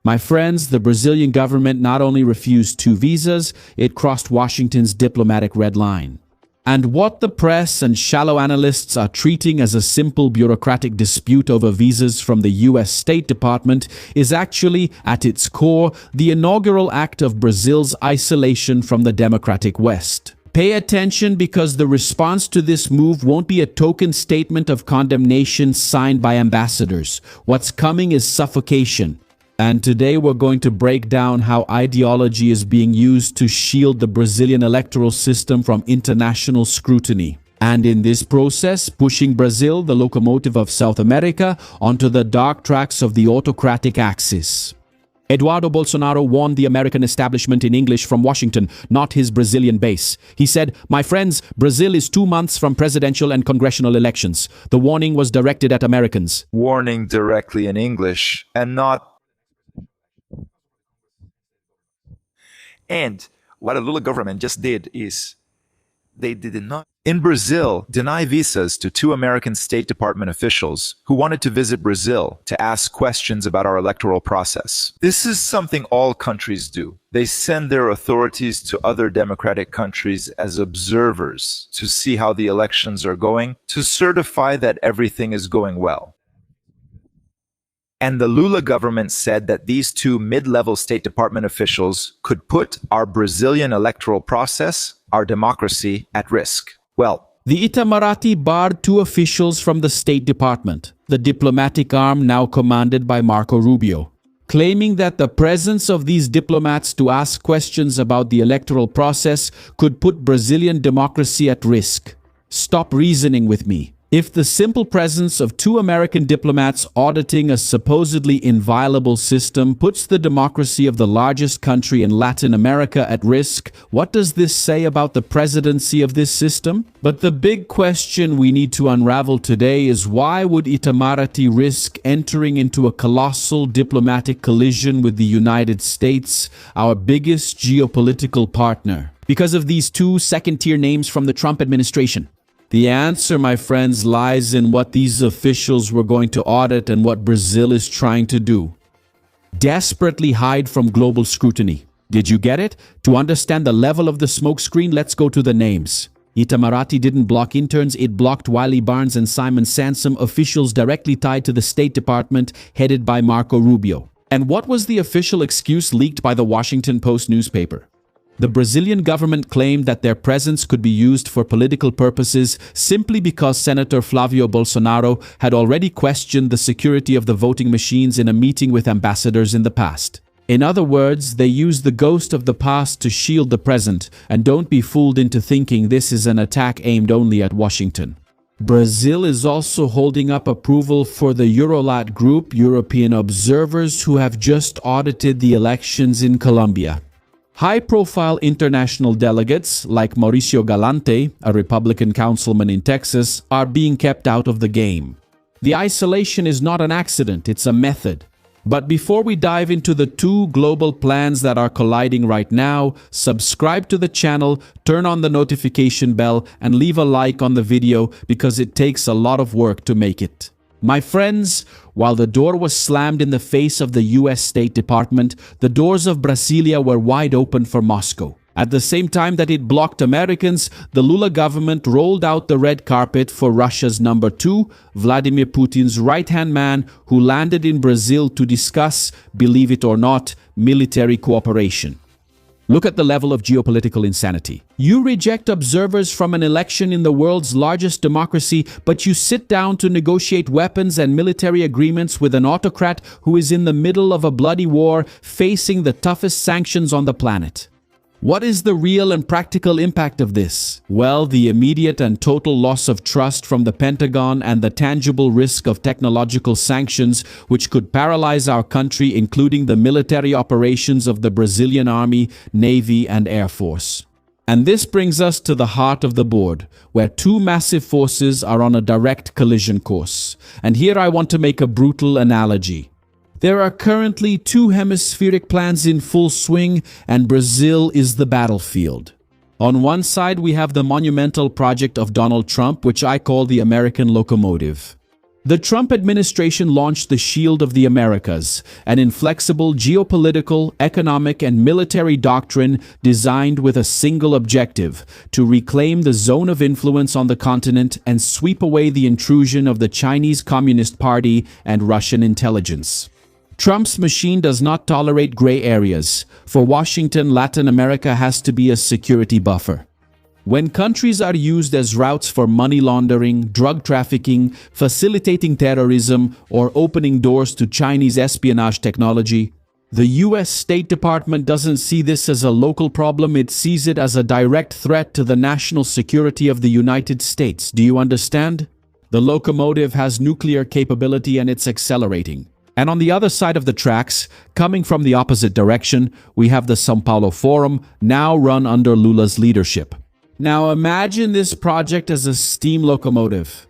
My friends, the Brazilian government not only refused 2 visas, it crossed Washington's diplomatic red line. And what the press and shallow analysts are treating as a simple bureaucratic dispute over visas from the US State Department is actually, at its core, the inaugural act of Brazil's isolation from the democratic West. Pay attention, because the response to this move won't be a token statement of condemnation signed by ambassadors. What's coming is suffocation. And today we're going to break down how ideology is being used to shield the Brazilian electoral system from international scrutiny. And in this process, pushing Brazil, the locomotive of South America, onto the dark tracks of the autocratic axis. Eduardo Bolsonaro warned the American establishment in English from Washington, not his Brazilian base. He said, "My friends, Brazil is 2 months from presidential and congressional elections." The warning was directed at Americans. Warning directly in English and not. And what the Lula government just did is they did not, in Brazil, deny visas to 2 American State Department officials who wanted to visit Brazil to ask questions about our electoral process. This is something all countries do. They send their authorities to other democratic countries as observers to see how the elections are going, to certify that everything is going well. And the Lula government said that these 2 mid-level State Department officials could put our Brazilian electoral process, our democracy, at risk. Well, the Itamaraty barred 2 officials from the State Department, the diplomatic arm now commanded by Marco Rubio, claiming that the presence of these diplomats to ask questions about the electoral process could put Brazilian democracy at risk. Stop reasoning with me. If the simple presence of 2 American diplomats auditing a supposedly inviolable system puts the democracy of the largest country in Latin America at risk, what does this say about the presidency of this system? But the big question we need to unravel today is, why would Itamaraty risk entering into a colossal diplomatic collision with the United States, our biggest geopolitical partner, because of these 2 second-tier names from the Trump administration? The answer, my friends, lies in what these officials were going to audit and what Brazil is trying to do. Desperately hide from global scrutiny. Did you get it? To understand the level of the smokescreen, let's go to the names. Itamaraty didn't block interns, it blocked Wiley Barnes and Simon Sansom, officials directly tied to the State Department, headed by Marco Rubio. And what was the official excuse leaked by the Washington Post newspaper? The Brazilian government claimed that their presence could be used for political purposes simply because Senator Flavio Bolsonaro had already questioned the security of the voting machines in a meeting with ambassadors in the past. In other words, they used the ghost of the past to shield the present, and don't be fooled into thinking this is an attack aimed only at Washington. Brazil is also holding up approval for the Eurolat group, European observers who have just audited the elections in Colombia. High-profile international delegates, like Mauricio Galante, a Republican councilman in Texas, are being kept out of the game. The isolation is not an accident, it's a method. But before we dive into the 2 global plans that are colliding right now, subscribe to the channel, turn on the notification bell, and leave a like on the video, because it takes a lot of work to make it. My friends, while the door was slammed in the face of the US State Department, the doors of Brasilia were wide open for Moscow. At the same time that it blocked Americans, the Lula government rolled out the red carpet for Russia's number 2, Vladimir Putin's right-hand man, who landed in Brazil to discuss, believe it or not, military cooperation. Look at the level of geopolitical insanity. You reject observers from an election in the world's largest democracy, but you sit down to negotiate weapons and military agreements with an autocrat who is in the middle of a bloody war, facing the toughest sanctions on the planet. What is the real and practical impact of this? Well, the immediate and total loss of trust from the Pentagon and the tangible risk of technological sanctions, which could paralyze our country, including the military operations of the Brazilian Army, Navy, and Air Force. And this brings us to the heart of the board, where 2 massive forces are on a direct collision course. And here I want to make a brutal analogy. There are currently 2 hemispheric plans in full swing, and Brazil is the battlefield. On one side, we have the monumental project of Donald Trump, which I call the American locomotive. The Trump administration launched the Shield of the Americas, an inflexible geopolitical, economic, and military doctrine designed with a single objective: to reclaim the zone of influence on the continent and sweep away the intrusion of the Chinese Communist Party and Russian intelligence. Trump's machine does not tolerate gray areas. For Washington, Latin America has to be a security buffer. When countries are used as routes for money laundering, drug trafficking, facilitating terrorism, or opening doors to Chinese espionage technology, the US State Department doesn't see this as a local problem, it sees it as a direct threat to the national security of the United States. Do you understand? The locomotive has nuclear capability and it's accelerating. And on the other side of the tracks, coming from the opposite direction, we have the São Paulo Forum, now run under Lula's leadership. Now imagine this project as a steam locomotive.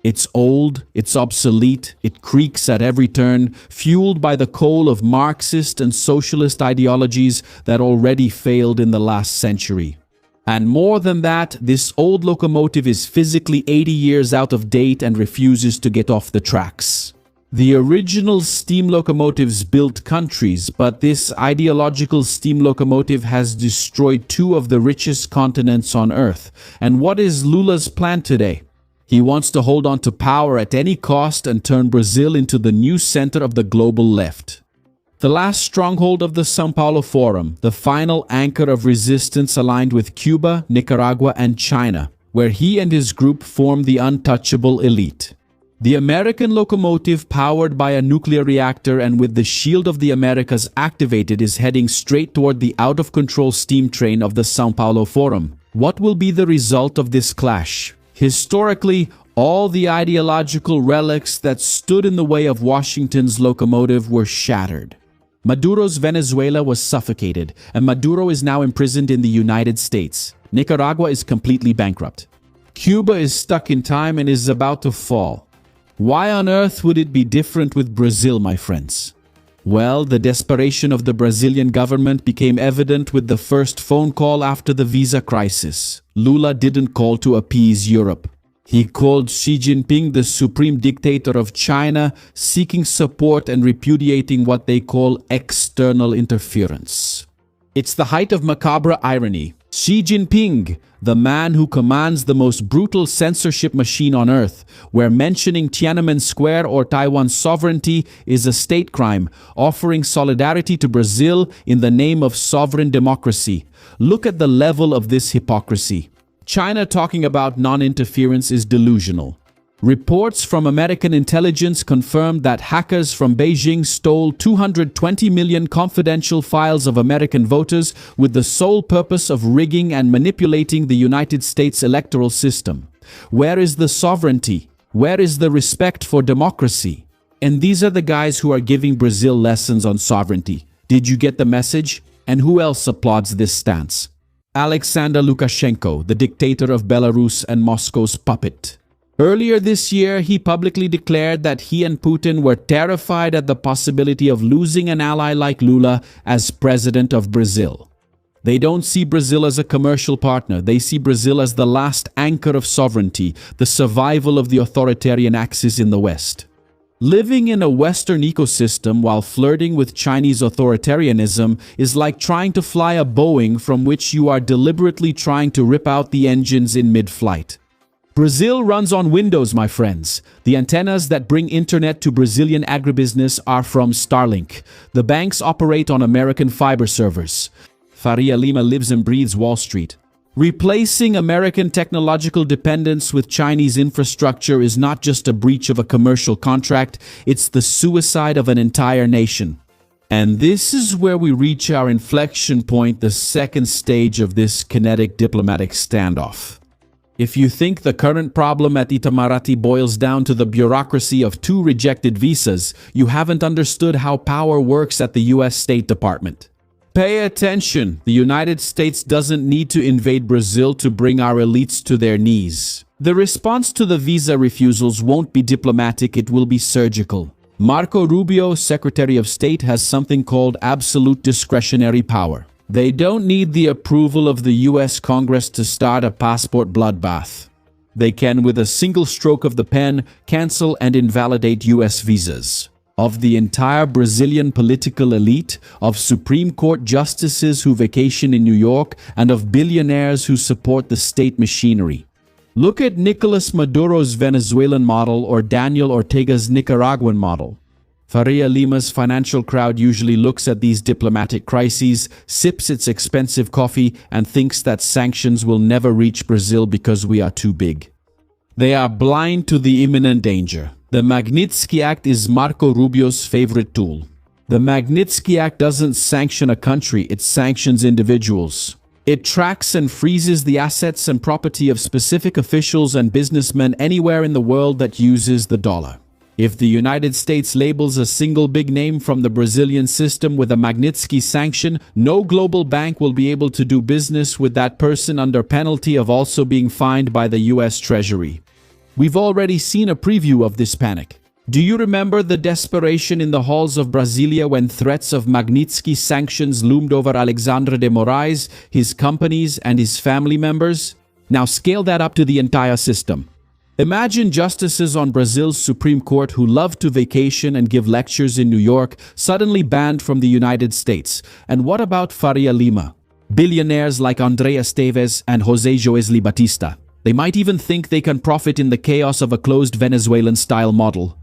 It's old, it's obsolete, it creaks at every turn, fueled by the coal of Marxist and socialist ideologies that already failed in the last century. And more than that, this old locomotive is physically 80 years out of date and refuses to get off the tracks. The original steam locomotives built countries, but this ideological steam locomotive has destroyed two of the richest continents on Earth. And what is Lula's plan today? He wants to hold on to power at any cost and turn Brazil into the new center of the global left. The last stronghold of the São Paulo Forum, the final anchor of resistance aligned with Cuba, Nicaragua, and China, where he and his group form the untouchable elite. The American locomotive, powered by a nuclear reactor and with the Shield of the Americas activated, is heading straight toward the out-of-control steam train of the São Paulo Forum. What will be the result of this clash? Historically, all the ideological relics that stood in the way of Washington's locomotive were shattered. Maduro's Venezuela was suffocated, and Maduro is now imprisoned in the United States. Nicaragua is completely bankrupt. Cuba is stuck in time and is about to fall. Why on earth would it be different with Brazil, my friends? Well, the desperation of the Brazilian government became evident with the first phone call after the visa crisis. Lula didn't call to appease Europe. He called Xi Jinping, the supreme dictator of China, seeking support and repudiating what they call external interference. It's the height of macabre irony. Xi Jinping, the man who commands the most brutal censorship machine on earth, where mentioning Tiananmen Square or Taiwan's sovereignty is a state crime, offering solidarity to Brazil in the name of sovereign democracy. Look at the level of this hypocrisy. China talking about non-interference is delusional. Reports from American intelligence confirmed that hackers from Beijing stole 220 million confidential files of American voters with the sole purpose of rigging and manipulating the United States electoral system. Where is the sovereignty? Where is the respect for democracy? And these are the guys who are giving Brazil lessons on sovereignty. Did you get the message? And who else applauds this stance? Alexander Lukashenko, the dictator of Belarus and Moscow's puppet. Earlier this year, he publicly declared that he and Putin were terrified at the possibility of losing an ally like Lula as president of Brazil. They don't see Brazil as a commercial partner. They see Brazil as the last anchor of sovereignty, the survival of the authoritarian axis in the West. Living in a Western ecosystem while flirting with Chinese authoritarianism is like trying to fly a Boeing from which you are deliberately trying to rip out the engines in mid-flight. Brazil runs on Windows, my friends. The antennas that bring internet to Brazilian agribusiness are from Starlink. The banks operate on American fiber servers. Faria Lima lives and breathes Wall Street. Replacing American technological dependence with Chinese infrastructure is not just a breach of a commercial contract, it's the suicide of an entire nation. And this is where we reach our inflection point, the second stage of this kinetic diplomatic standoff. If you think the current problem at Itamaraty boils down to the bureaucracy of 2 rejected visas, you haven't understood how power works at the US State Department. Pay attention. The United States doesn't need to invade Brazil to bring our elites to their knees. The response to the visa refusals won't be diplomatic, it will be surgical. Marco Rubio, Secretary of State, has something called absolute discretionary power. They don't need the approval of the US Congress to start a passport bloodbath. They can, with a single stroke of the pen, cancel and invalidate US visas. Of the entire Brazilian political elite, of Supreme Court justices who vacation in New York, and of billionaires who support the state machinery. Look at Nicolas Maduro's Venezuelan model or Daniel Ortega's Nicaraguan model. Faria Lima's financial crowd usually looks at these diplomatic crises, sips its expensive coffee, and thinks that sanctions will never reach Brazil because we are too big. They are blind to the imminent danger. The Magnitsky Act is Marco Rubio's favorite tool. The Magnitsky Act doesn't sanction a country, it sanctions individuals. It tracks and freezes the assets and property of specific officials and businessmen anywhere in the world that uses the dollar. If the United States labels a single big name from the Brazilian system with a Magnitsky sanction, no global bank will be able to do business with that person under penalty of also being fined by the US Treasury. We've already seen a preview of this panic. Do you remember the desperation in the halls of Brasilia when threats of Magnitsky sanctions loomed over Alexandre de Moraes, his companies, and his family members? Now scale that up to the entire system. Imagine justices on Brazil's Supreme Court who love to vacation and give lectures in New York suddenly banned from the United States. And what about Faria Lima? Billionaires like Andrea Esteves and José Joesley Batista. They might even think they can profit in the chaos of a closed Venezuelan-style model.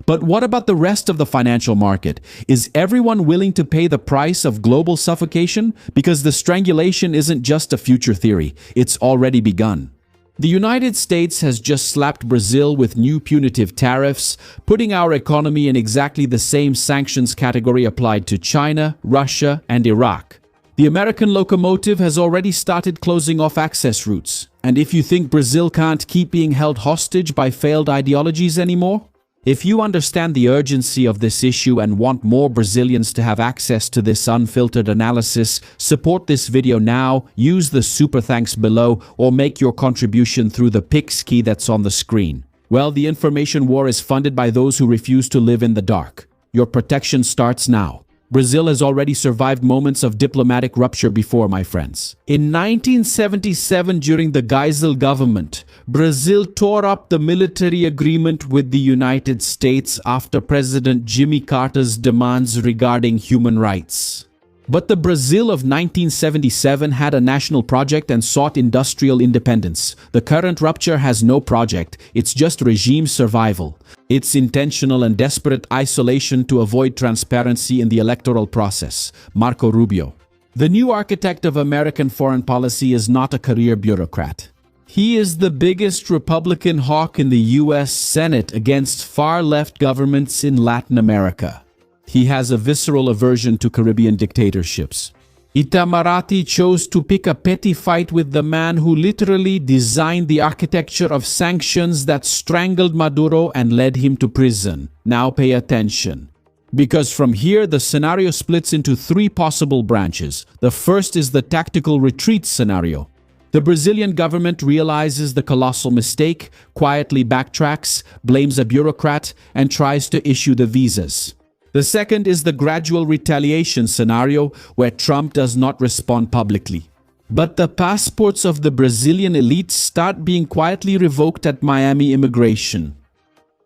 But what about the rest of the financial market? Is everyone willing to pay the price of global suffocation? Because the strangulation isn't just a future theory, it's already begun. The United States has just slapped Brazil with new punitive tariffs, putting our economy in exactly the same sanctions category applied to China, Russia, and Iraq. The American locomotive has already started closing off access routes. And if you think Brazil can't keep being held hostage by failed ideologies anymore, if you understand the urgency of this issue and want more Brazilians to have access to this unfiltered analysis, support this video now, use the super thanks below, or make your contribution through the Pix key that's on the screen. Well, the information war is funded by those who refuse to live in the dark. Your protection starts now. Brazil has already survived moments of diplomatic rupture before, my friends. In 1977, during the Geisel government, Brazil tore up the military agreement with the United States after President Jimmy Carter's demands regarding human rights. But the Brazil of 1977 had a national project and sought industrial independence. The current rupture has no project, it's just regime survival. It's intentional and desperate isolation to avoid transparency in the electoral process. Marco Rubio. The new architect of American foreign policy is not a career bureaucrat. He is the biggest Republican hawk in the US Senate against far-left governments in Latin America. He has a visceral aversion to Caribbean dictatorships. Itamaraty chose to pick a petty fight with the man who literally designed the architecture of sanctions that strangled Maduro and led him to prison. Now pay attention. Because from here, the scenario splits into three possible branches. The first is the tactical retreat scenario. The Brazilian government realizes the colossal mistake, quietly backtracks, blames a bureaucrat, and tries to issue the visas. The second is the gradual retaliation scenario, where Trump does not respond publicly. But the passports of the Brazilian elite start being quietly revoked at Miami immigration.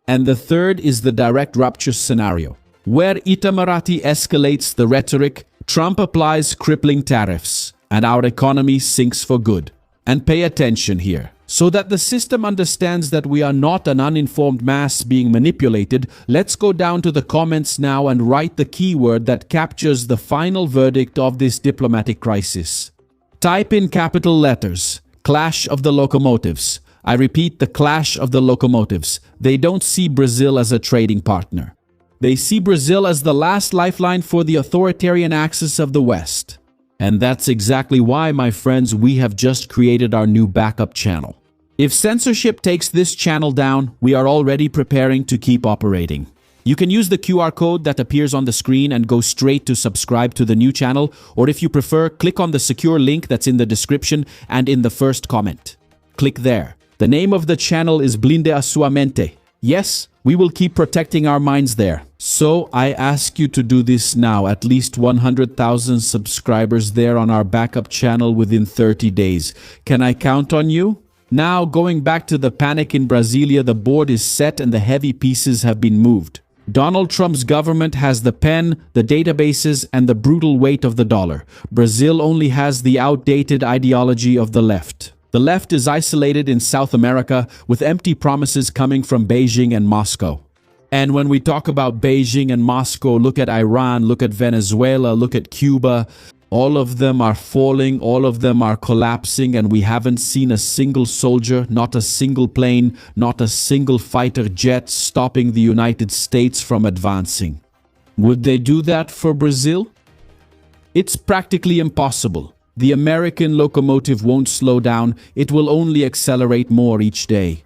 And the third is the direct rupture scenario, where Itamaraty escalates the rhetoric, Trump applies crippling tariffs, and our economy sinks for good. And pay attention here. So that the system understands that we are not an uninformed mass being manipulated, let's go down to the comments now and write the keyword that captures the final verdict of this diplomatic crisis. Type in capital letters, clash of the locomotives. I repeat, the clash of the locomotives. They don't see Brazil as a trading partner. They see Brazil as the last lifeline for the authoritarian axis of the West. And that's exactly why, my friends, we have just created our new backup channel. If censorship takes this channel down, we are already preparing to keep operating. You can use the QR code that appears on the screen and go straight to subscribe to the new channel, or if you prefer, click on the secure link that's in the description and in the first comment. Click there. The name of the channel is Blinde a sua mente. Yes, we will keep protecting our minds there. So I ask you to do this now, at least 100,000 subscribers there on our backup channel within 30 days. Can I count on you? Now, going back to the panic in Brasilia, the board is set and the heavy pieces have been moved. Donald Trump's government has the pen, the databases, and the brutal weight of the dollar. Brazil only has the outdated ideology of the left. The left is isolated in South America with empty promises coming from Beijing and Moscow. And when we talk about Beijing and Moscow, look at Iran, look at Venezuela, look at Cuba. All of them are falling, all of them are collapsing, and we haven't seen a single soldier, not a single plane, not a single fighter jet stopping the United States from advancing. Would they do that for Brazil? It's practically impossible. The American locomotive won't slow down, it will only accelerate more each day.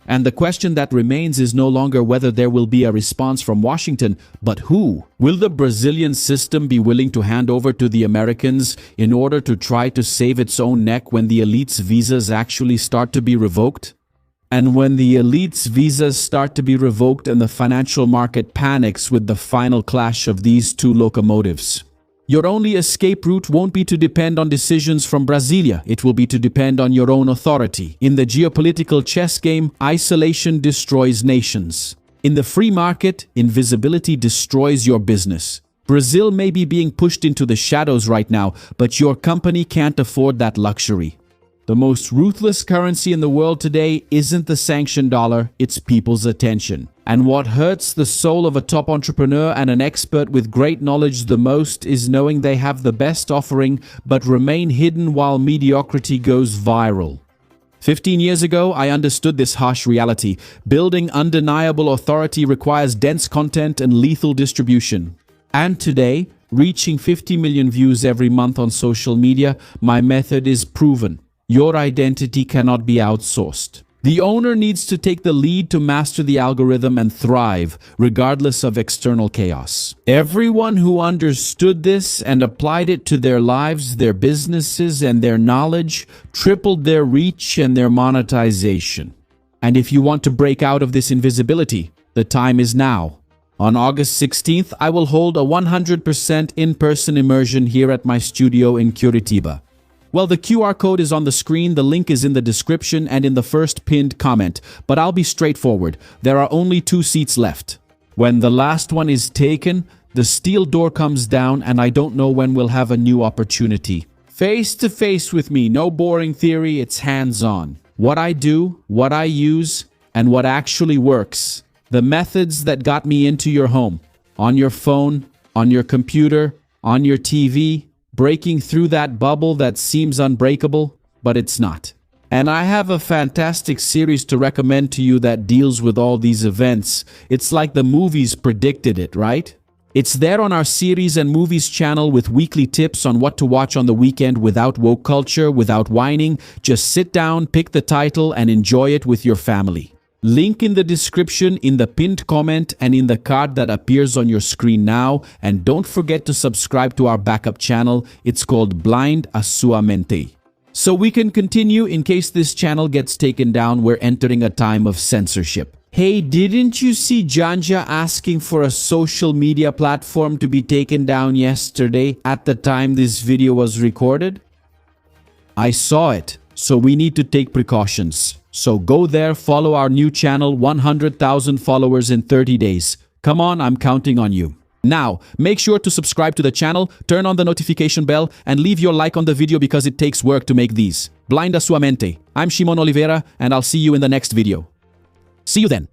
And the question that remains is no longer whether there will be a response from Washington, but who? Will the Brazilian system be willing to hand over to the Americans in order to try to save its own neck when the elites' visas actually start to be revoked? And when the elites' visas start to be revoked and the financial market panics with the final clash of these two locomotives? Your only escape route won't be to depend on decisions from Brasilia. It will be to depend on your own authority. In the geopolitical chess game, isolation destroys nations. In the free market, invisibility destroys your business. Brazil may be being pushed into the shadows right now, but your company can't afford that luxury. The most ruthless currency in the world today isn't the sanctioned dollar, it's people's attention. And what hurts the soul of a top entrepreneur and an expert with great knowledge the most is knowing they have the best offering but remain hidden while mediocrity goes viral. 15 years ago, I understood this harsh reality. Building undeniable authority requires dense content and lethal distribution. And today, reaching 50 million views every month on social media, my method is proven. Your identity cannot be outsourced. The owner needs to take the lead to master the algorithm and thrive, regardless of external chaos. Everyone who understood this and applied it to their lives, their businesses, and their knowledge tripled their reach and their monetization. And if you want to break out of this invisibility, the time is now. On August 16th, I will hold a 100% in-person immersion here at my studio in Curitiba. Well, the QR code is on the screen, the link is in the description and in the first pinned comment, but I'll be straightforward. There are only 2 seats left. When the last one is taken, the steel door comes down and I don't know when we'll have a new opportunity. Face to face with me, no boring theory, it's hands-on. What I do, what I use, and what actually works. The methods that got me into your home, on your phone, on your computer, on your TV, breaking through that bubble that seems unbreakable, but it's not. And I have a fantastic series to recommend to you that deals with all these events. It's like the movies predicted it, right? It's there on our series and movies channel with weekly tips on what to watch on the weekend without woke culture, without whining. Just sit down, pick the title, and enjoy it with your family. Link in the description, in the pinned comment, and in the card that appears on your screen now. And don't forget to subscribe to our backup channel. It's called Blind a Sua Mente. So we can continue in case this channel gets taken down. We're entering a time of censorship. Hey, didn't you see Janja asking for a social media platform to be taken down yesterday at the time this video was recorded? I saw it, so we need to take precautions. So go there, follow our new channel, 100,000 followers in 30 days. Come on, I'm counting on you. Now, make sure to subscribe to the channel, turn on the notification bell, and leave your like on the video because it takes work to make these. Blind a Sua Mente. I'm Shimon Oliveira, and I'll see you in the next video. See you then.